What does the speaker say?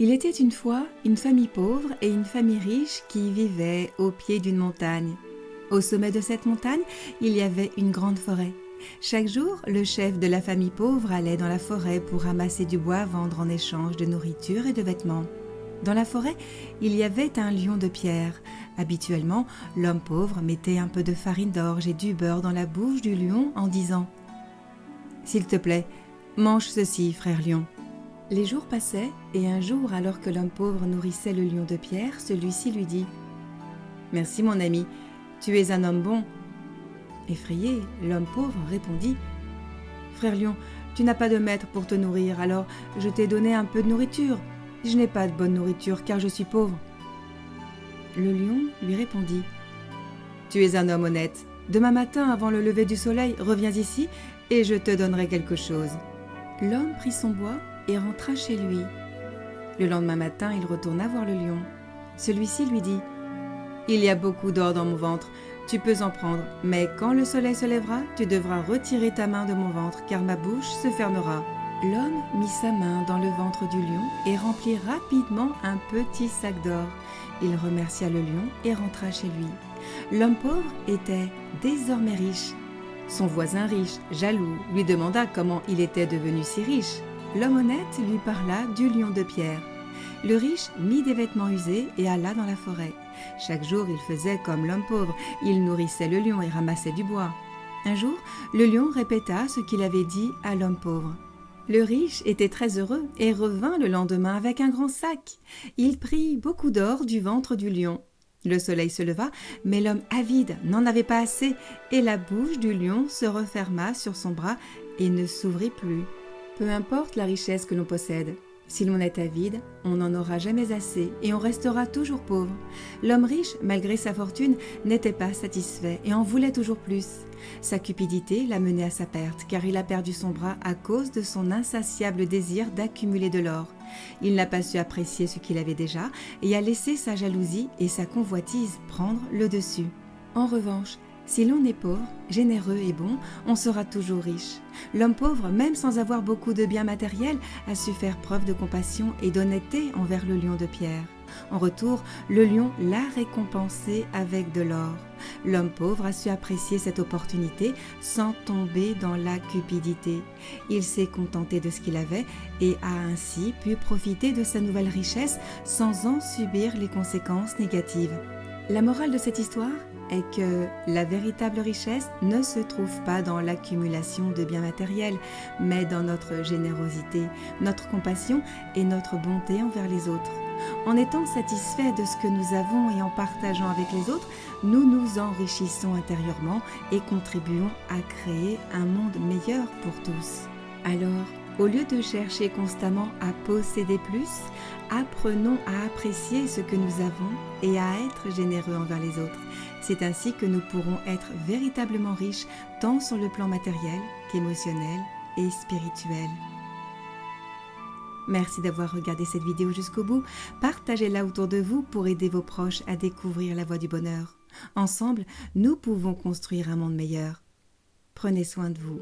Il était une fois une famille pauvre et une famille riche qui vivaient au pied d'une montagne. Au sommet de cette montagne, il y avait une grande forêt. Chaque jour, le chef de la famille pauvre allait dans la forêt pour ramasser du bois à vendre en échange de nourriture et de vêtements. Dans la forêt, il y avait un lion de pierre. Habituellement, l'homme pauvre mettait un peu de farine d'orge et du beurre dans la bouche du lion en disant « S'il te plaît, mange ceci, frère lion ». Les jours passaient, et un jour, alors que l'homme pauvre nourrissait le lion de pierre, celui-ci lui dit « Merci mon ami, tu es un homme bon ». Effrayé, l'homme pauvre répondit « Frère lion, tu n'as pas de maître pour te nourrir, alors je t'ai donné un peu de nourriture. Je n'ai pas de bonne nourriture car je suis pauvre. » Le lion lui répondit « Tu es un homme honnête. Demain matin, avant le lever du soleil, reviens ici et je te donnerai quelque chose. » L'homme prit son bois et rentra chez lui. Le lendemain matin, il retourna voir le lion. Celui-ci lui dit « Il y a beaucoup d'or dans mon ventre, tu peux en prendre, mais quand le soleil se lèvera, tu devras retirer ta main de mon ventre, car ma bouche se fermera. » L'homme mit sa main dans le ventre du lion et remplit rapidement un petit sac d'or. Il remercia le lion et rentra chez lui. L'homme pauvre était désormais riche. Son voisin riche, jaloux, lui demanda comment il était devenu si riche. L'homme honnête lui parla du lion de pierre. Le riche mit des vêtements usés et alla dans la forêt. Chaque jour, il faisait comme l'homme pauvre. Il nourrissait le lion et ramassait du bois. Un jour, le lion répéta ce qu'il avait dit à l'homme pauvre. Le riche était très heureux et revint le lendemain avec un grand sac. Il prit beaucoup d'or du ventre du lion. Le soleil se leva, mais l'homme avide n'en avait pas assez et la bouche du lion se referma sur son bras et ne s'ouvrit plus. Peu importe la richesse que l'on possède, si l'on est avide, on n'en aura jamais assez et on restera toujours pauvre. L'homme riche, malgré sa fortune, n'était pas satisfait et en voulait toujours plus. Sa cupidité l'a mené à sa perte, car il a perdu son bras à cause de son insatiable désir d'accumuler de l'or. Il n'a pas su apprécier ce qu'il avait déjà et a laissé sa jalousie et sa convoitise prendre le dessus. En revanche, si l'on est pauvre, généreux et bon, on sera toujours riche. L'homme pauvre, même sans avoir beaucoup de biens matériels, a su faire preuve de compassion et d'honnêteté envers le lion de pierre. En retour, le lion l'a récompensé avec de l'or. L'homme pauvre a su apprécier cette opportunité sans tomber dans la cupidité. Il s'est contenté de ce qu'il avait et a ainsi pu profiter de sa nouvelle richesse sans en subir les conséquences négatives. La morale de cette histoire est que la véritable richesse ne se trouve pas dans l'accumulation de biens matériels, mais dans notre générosité, notre compassion et notre bonté envers les autres. En étant satisfaits de ce que nous avons et en partageant avec les autres, nous nous enrichissons intérieurement et contribuons à créer un monde meilleur pour tous. Alors, au lieu de chercher constamment à posséder plus, apprenons à apprécier ce que nous avons et à être généreux envers les autres. C'est ainsi que nous pourrons être véritablement riches, tant sur le plan matériel qu'émotionnel et spirituel. Merci d'avoir regardé cette vidéo jusqu'au bout. Partagez-la autour de vous pour aider vos proches à découvrir la voie du bonheur. Ensemble, nous pouvons construire un monde meilleur. Prenez soin de vous.